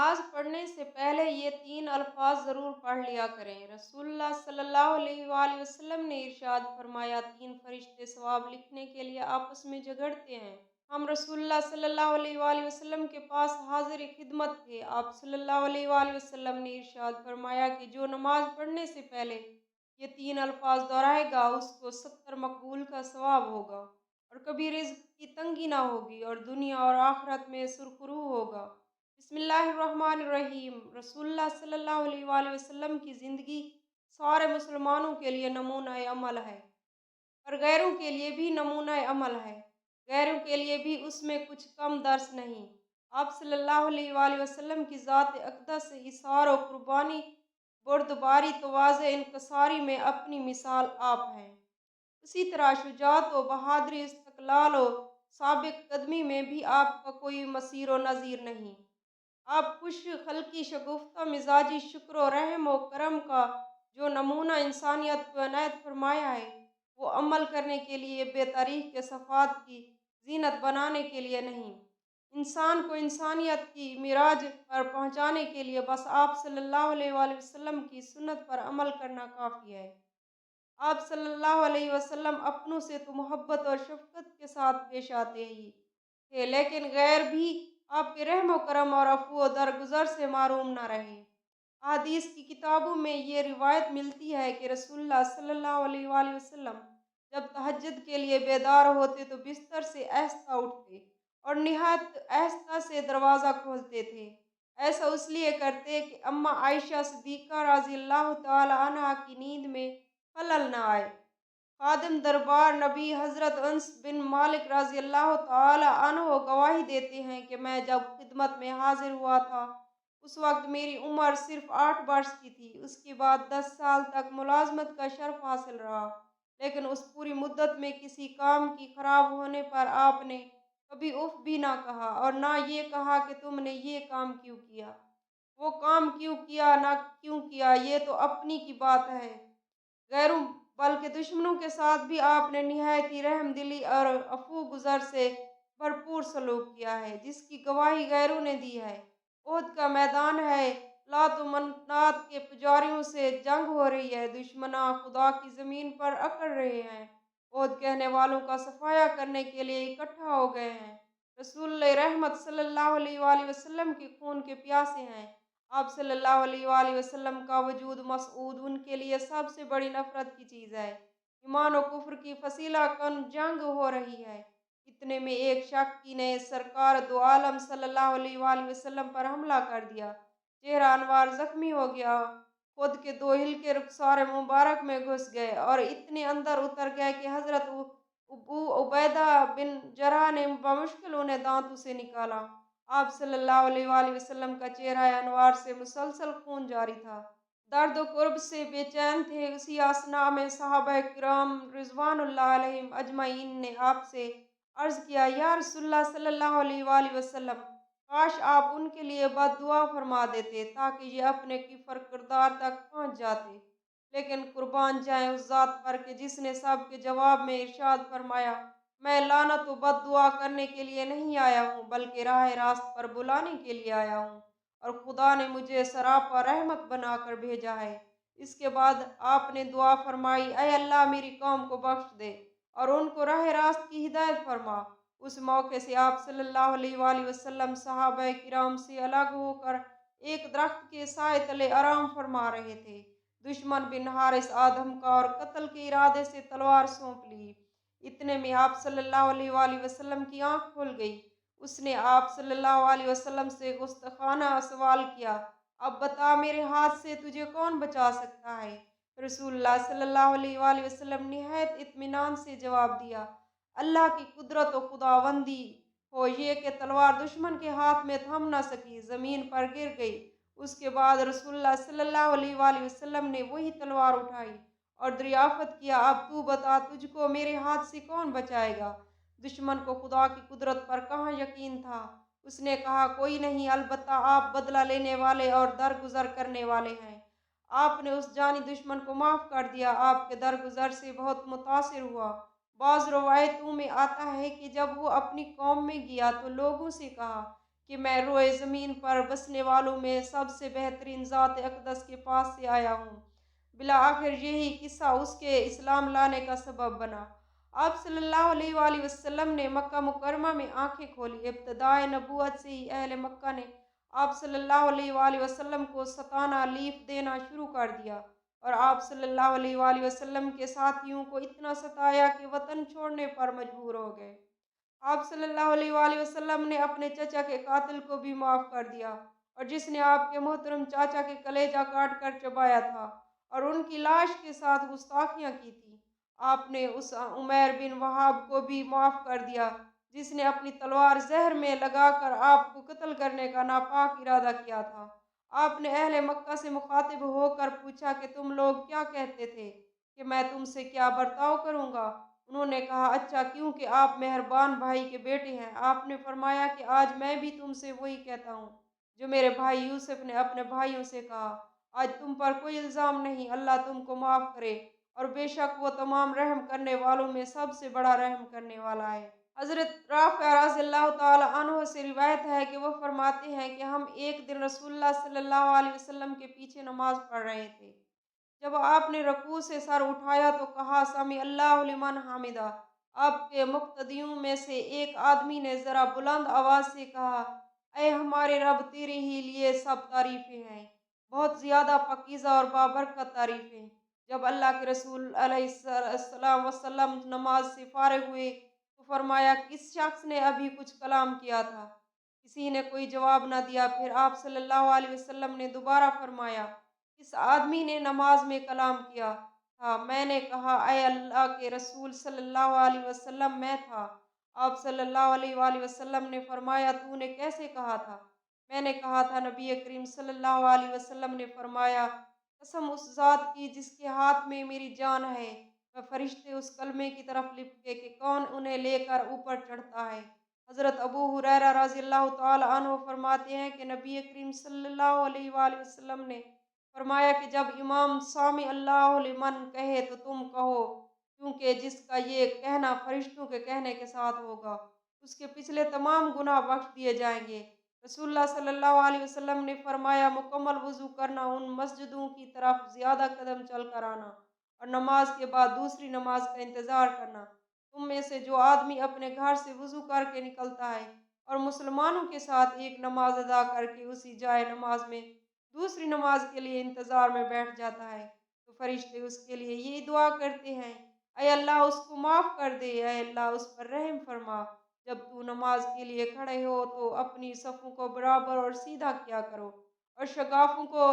نماز پڑھنے سے پہلے یہ 3 الفاظ ضرور پڑھ لیا کریں۔ رسول اللہ صلی اللہ علیہ وآلہ وسلم نے ارشاد فرمایا، 3 فرشتے ثواب لکھنے کے لیے آپس میں جھگڑتے ہیں۔ ہم رسول اللہ صلی اللہ علیہ وآلہ وسلم کے پاس حاضر خدمت تھے۔ آپ صلی اللہ علیہ وآلہ وسلم نے ارشاد فرمایا کہ جو نماز پڑھنے سے پہلے یہ 3 الفاظ دہرائے گا اس کو 70 مقبول کا ثواب ہوگا اور کبھی رزق کی تنگی نہ ہوگی اور دنیا اور آخرت میں سرخرو ہوگا۔ بسم اللہ الرحمن الرحیم۔ رسول اللہ صلی اللہ علیہ وآلہ وسلم کی زندگی سارے مسلمانوں کے لیے نمونہ عمل ہے اور غیروں کے لیے بھی نمونہ عمل ہے۔ غیروں کے لیے بھی اس میں کچھ کم درس نہیں۔ آپ صلی اللہ علیہ وآلہ وسلم کی ذات اقدس ایثار و قربانی، بردباری، تواضع، انکساری میں اپنی مثال آپ ہیں۔ اسی طرح شجاعت و بہادری، استقلال و سابق قدمی میں بھی آپ کا کوئی مثیر و نظیر نہیں۔ آپ خوش خلقی، شگفتہ مزاجی، شکر و رحم و کرم کا جو نمونہ انسانیت کو عنایت فرمایا ہے، وہ عمل کرنے کے لیے بے تاریخ کے صفات کی زینت بنانے کے لیے نہیں۔ انسان کو انسانیت کی معراج پر پہنچانے کے لیے بس آپ صلی اللہ علیہ وآلہ وسلم کی سنت پر عمل کرنا کافی ہے۔ آپ صلی اللہ علیہ وسلم اپنوں سے تو محبت اور شفقت کے ساتھ پیش آتے ہی تھے، لیکن غیر بھی آپ کے رحم و کرم اور عفو و درگزر سے محروم نہ رہے۔ احادیث کی کتابوں میں یہ روایت ملتی ہے کہ رسول اللہ صلی اللہ علیہ وآلہ وسلم جب تہجد کے لیے بیدار ہوتے تو بستر سے آہستہ اٹھتے اور نہایت آہستہ سے دروازہ کھولتے تھے۔ ایسا اس لیے کرتے کہ اماں عائشہ صدیقہ رضی اللہ تعالی عنہا کی نیند میں خلل نہ آئے۔ خادم دربار نبی حضرت انس بن مالک رضی اللہ تعالی عنہ گواہی دیتے ہیں کہ میں جب خدمت میں حاضر ہوا تھا اس وقت میری عمر صرف 8 برس کی تھی۔ اس کے بعد 10 سال تک ملازمت کا شرف حاصل رہا، لیکن اس پوری مدت میں کسی کام کی خراب ہونے پر آپ نے کبھی اف بھی نہ کہا اور نہ یہ کہا کہ تم نے یہ کام کیوں کیا، وہ کام کیوں کیا، نہ کیوں کیا، یہ تو اپنی کی بات ہے۔ غیروں بلکہ دشمنوں کے ساتھ بھی آپ نے نہایت ہی رحم دلی اور عفو گزر سے بھرپور سلوک کیا ہے، جس کی گواہی غیروں نے دی ہے۔ احد کا میدان ہے، لات و منات کے پجاریوں سے جنگ ہو رہی ہے، دشمناں خدا کی زمین پر اکڑ رہے ہیں، احد کہنے والوں کا صفایا کرنے کے لیے اکٹھا ہو گئے ہیں۔ رسول رحمت صلی اللہ علیہ وآلہ وسلم کے خون کے پیاسے ہیں۔ آپ صلی اللہ علیہ وآلہ وسلم کا وجود مسعود ان کے لیے سب سے بڑی نفرت کی چیز ہے۔ ایمان و کفر کی فصیلہ کن جنگ ہو رہی ہے۔ اتنے میں ایک شخص نے سرکار دو عالم صلی اللہ علیہ وآلہ وسلم پر حملہ کر دیا۔ چہرہ انوار زخمی ہو گیا، خود کے 2 ہلکے رخسار مبارک میں گھس گئے اور اتنے اندر اتر گئے کہ حضرت ابو عبیدہ بن جراح نے بمشکل انہیں دانتوں سے نکالا۔ آپ صلی اللہ علیہ وآلہ وسلم کا چہرہ انوار سے مسلسل خون جاری تھا، درد و کرب سے بے چین تھے۔ اسی اثنا میں صحابہ کرام رضوان اللہ علیہم اجمعین نے آپ سے عرض کیا، یا رسول اللہ صلی اللہ علیہ وآلہ وسلم، کاش آپ ان کے لیے بد دعا فرما دیتے تاکہ یہ اپنے کفر کردار تک پہنچ جاتے، لیکن قربان جائیں اس ذات پر کہ جس نے سب کے جواب میں ارشاد فرمایا، میں لعنت و بد دعا کرنے کے لیے نہیں آیا ہوں بلکہ راہ راست پر بلانے کے لیے آیا ہوں، اور خدا نے مجھے سراپا رحمت بنا کر بھیجا ہے۔ اس کے بعد آپ نے دعا فرمائی، اے اللہ میری قوم کو بخش دے اور ان کو راہ راست کی ہدایت فرما۔ اس موقع سے آپ صلی اللہ علیہ وآلہ وسلم صحابہ کرام سے الگ ہو کر ایک درخت کے سائے تلے آرام فرما رہے تھے۔ دشمن بن حارث آدم کا اور قتل کے ارادے سے تلوار سونپ لی۔ اتنے میں آپ صلی اللہ علیہ وآلہ وسلم کی آنکھ کھل گئی۔ اس نے آپ صلی اللہ علیہ وسلم سے گستاخانہ سوال کیا، اب بتا میرے ہاتھ سے تجھے کون بچا سکتا ہے؟ رسول اللہ صلی اللہ علیہ وآلہ وسلم نہایت اطمینان سے جواب دیا، اللہ کی قدرت و خداوندی ہو یہ کہ تلوار دشمن کے ہاتھ میں تھم نہ سکی، زمین پر گر گئی۔ اس کے بعد رسول اللہ صلی اللہ علیہ وآلہ وسلم نے وہی تلوار اٹھائی اور دریافت کیا، اب تو بتا تجھ کو میرے ہاتھ سے کون بچائے گا؟ دشمن کو خدا کی قدرت پر کہاں یقین تھا؟ اس نے کہا، کوئی نہیں، البتہ آپ بدلہ لینے والے اور درگزر کرنے والے ہیں۔ آپ نے اس جانی دشمن کو معاف کر دیا، آپ کے درگزر سے بہت متاثر ہوا۔ بعض روایتوں میں آتا ہے کہ جب وہ اپنی قوم میں گیا تو لوگوں سے کہا کہ میں روئے زمین پر بسنے والوں میں سب سے بہترین ذات اقدس کے پاس سے آیا ہوں۔ بالآخر یہی قصہ اس کے اسلام لانے کا سبب بنا۔ آپ صلی اللہ علیہ وآلہ وسلم نے مکہ مکرمہ میں آنکھیں کھولی۔ ابتدائے نبوت سے ہی اہل مکہ نے آپ صلی اللہ علیہ وآلہ وسلم کو ستانہ لیف دینا شروع کر دیا اور آپ صلی اللہ علیہ وآلہ وسلم کے ساتھیوں کو اتنا ستایا کہ وطن چھوڑنے پر مجبور ہو گئے۔ آپ صلی اللہ علیہ وآلہ وسلم نے اپنے چچا کے قاتل کو بھی معاف کر دیا اور جس نے آپ کے محترم چاچا کے کلیجہ کاٹ کر چبایا تھا اور ان کی لاش کے ساتھ گستاخیاں کی تھی۔ آپ نے اس عمیر بن وہاب کو بھی معاف کر دیا جس نے اپنی تلوار زہر میں لگا کر آپ کو قتل کرنے کا ناپاک ارادہ کیا تھا۔ آپ نے اہل مکہ سے مخاطب ہو کر پوچھا کہ تم لوگ کیا کہتے تھے کہ میں تم سے کیا برتاؤ کروں گا؟ انہوں نے کہا اچھا کیونکہ آپ مہربان بھائی کے بیٹے ہیں۔ آپ نے فرمایا کہ آج میں بھی تم سے وہی کہتا ہوں جو میرے بھائی یوسف نے اپنے بھائیوں سے کہا، آج تم پر کوئی الزام نہیں، اللہ تم کو معاف کرے اور بے شک وہ تمام رحم کرنے والوں میں سب سے بڑا رحم کرنے والا ہے۔ حضرت رافع رضی اللہ تعالی عنہ سے روایت ہے کہ وہ فرماتے ہیں کہ ہم ایک دن رسول اللہ صلی اللہ علیہ وسلم کے پیچھے نماز پڑھ رہے تھے۔ جب آپ نے رکوع سے سر اٹھایا تو کہا سمی اللہ لمن حامدہ۔ آپ کے مقتدیوں میں سے ایک آدمی نے ذرا بلند آواز سے کہا اے ہمارے رب تیرے ہی لیے سب تعریفیں ہیں، بہت زیادہ پاکیزہ اور بابرکت تعریفیں۔ جب اللہ کے رسول علیہ السلام وسلم نماز سے فارغ ہوئے تو فرمایا کس شخص نے ابھی کچھ کلام کیا تھا؟ کسی نے کوئی جواب نہ دیا۔ پھر آپ صلی اللہ علیہ وسلم نے دوبارہ فرمایا اس آدمی نے نماز میں کلام کیا تھا؟ میں نے کہا اے اللہ کے رسول صلی اللہ علیہ وسلم میں تھا۔ آپ صلی اللہ علیہ وآلہ وسلم نے فرمایا تو نے کیسے کہا تھا؟ میں نے کہا تھا۔ نبی کریم صلی اللہ علیہ وسلم نے فرمایا قسم اس ذات کی جس کے ہاتھ میں میری جان ہے، وہ فرشتے اس کلمے کی طرف لپکے کہ کون انہیں لے کر اوپر چڑھتا ہے۔ حضرت ابو ہریرہ رضی اللہ تعالی عنہ فرماتے ہیں کہ نبی کریم صلی اللہ علیہ وآلہ وسلم نے فرمایا کہ جب امام سامی اللہ لمن کہے تو تم کہو، کیونکہ جس کا یہ کہنا فرشتوں کے کہنے کے ساتھ ہوگا اس کے پچھلے تمام گناہ بخش دیے جائیں گے۔ رسول اللہ صلی اللہ علیہ وسلم نے فرمایا مکمل وضو کرنا، ان مسجدوں کی طرف زیادہ قدم چل کر آنا اور نماز کے بعد دوسری نماز کا انتظار کرنا۔ تم میں سے جو آدمی اپنے گھر سے وضو کر کے نکلتا ہے اور مسلمانوں کے ساتھ ایک نماز ادا کر کے اسی جائے نماز میں دوسری نماز کے لیے انتظار میں بیٹھ جاتا ہے تو فرشتے اس کے لیے یہی دعا کرتے ہیں اے اللہ اس کو معاف کر دے، اے اللہ اس پر رحم فرما۔ جب تو نماز کے لیے کھڑے ہو تو اپنی صفوں کو برابر اور سیدھا کیا کرو اور شگافوں کو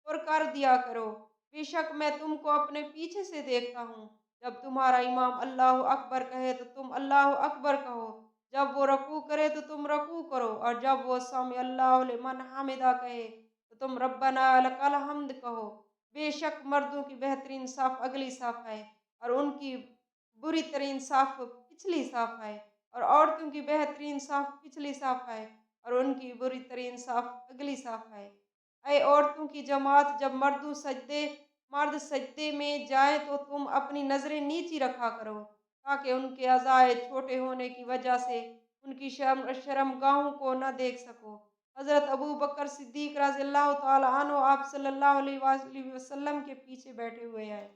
پر کر دیا کرو، بے شک میں تم کو اپنے پیچھے سے دیکھتا ہوں۔ جب تمہارا امام اللہ اکبر کہے تو تم اللہ اکبر کہو، جب وہ رکوع کرے تو تم رکوع کرو اور جب وہ سمی اللہ لمن حمدہ کہے تو تم ربنا لک الحمد کہو۔ بے شک مردوں کی بہترین صف اگلی صف ہے اور ان کی بری ترین صف پچھلی صف ہے، اور عورتوں کی بہترین صف پچھلی صف ہے اور ان کی بری ترین صف اگلی صف ہے۔ اے عورتوں کی جماعت، جب مرد سجدے میں جائیں تو تم اپنی نظریں نیچی رکھا کرو تاکہ ان کے اعضائے چھوٹے ہونے کی وجہ سے ان کی شرمگاہوں کو نہ دیکھ سکو۔ حضرت ابو بکر صدیق رضی اللہ تعالی عنہ آپ صلی اللہ علیہ وآلہ وسلم کے پیچھے بیٹھے ہوئے ہیں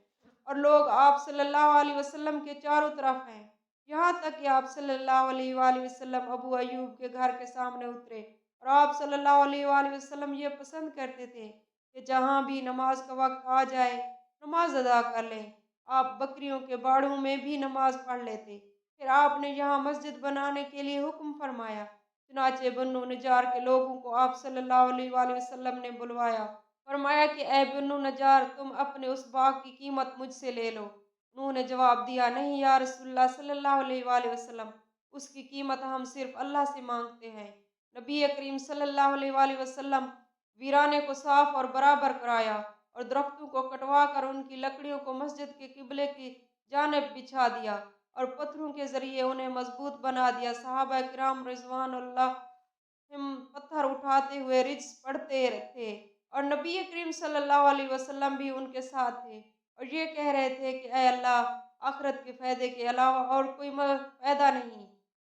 اور لوگ آپ صلی اللہ علیہ وسلم کے چاروں طرف ہیں، یہاں تک کہ آپ صلی اللہ علیہ وآلہ وسلم ابو ایوب کے گھر کے سامنے اترے اور آپ صلی اللہ علیہ وآلہ وسلم یہ پسند کرتے تھے کہ جہاں بھی نماز کا وقت آ جائے نماز ادا کر لیں۔ آپ بکریوں کے باڑوں میں بھی نماز پڑھ لیتے۔ پھر آپ نے یہاں مسجد بنانے کے لیے حکم فرمایا، چنانچہ بنو نجار کے لوگوں کو آپ صلی اللہ علیہ وآلہ وسلم نے بلوایا، فرمایا کہ اے بنو نجار تم اپنے اس باغ کی قیمت مجھ سے لے لو۔ انہوں نے جواب دیا نہیں یا رسول اللہ صلی اللہ علیہ وآلہ وسلم، اس کی قیمت ہم صرف اللہ سے مانگتے ہیں۔ نبی کریم صلی اللہ علیہ وآلہ وسلم ویرانے کو صاف اور برابر کرایا اور درختوں کو کٹوا کر ان کی لکڑیوں کو مسجد کے قبلے کی جانب بچھا دیا اور پتھروں کے ذریعے انہیں مضبوط بنا دیا۔ صحابہ کرام رضوان اللہ پتھر اٹھاتے ہوئے رجز پڑھتے تھے اور نبی کریم صلی اللہ علیہ وسلم بھی ان کے ساتھ تھے اور یہ کہہ رہے تھے کہ اے اللہ، آخرت کے فائدے کے علاوہ اور کوئی فائدہ نہیں،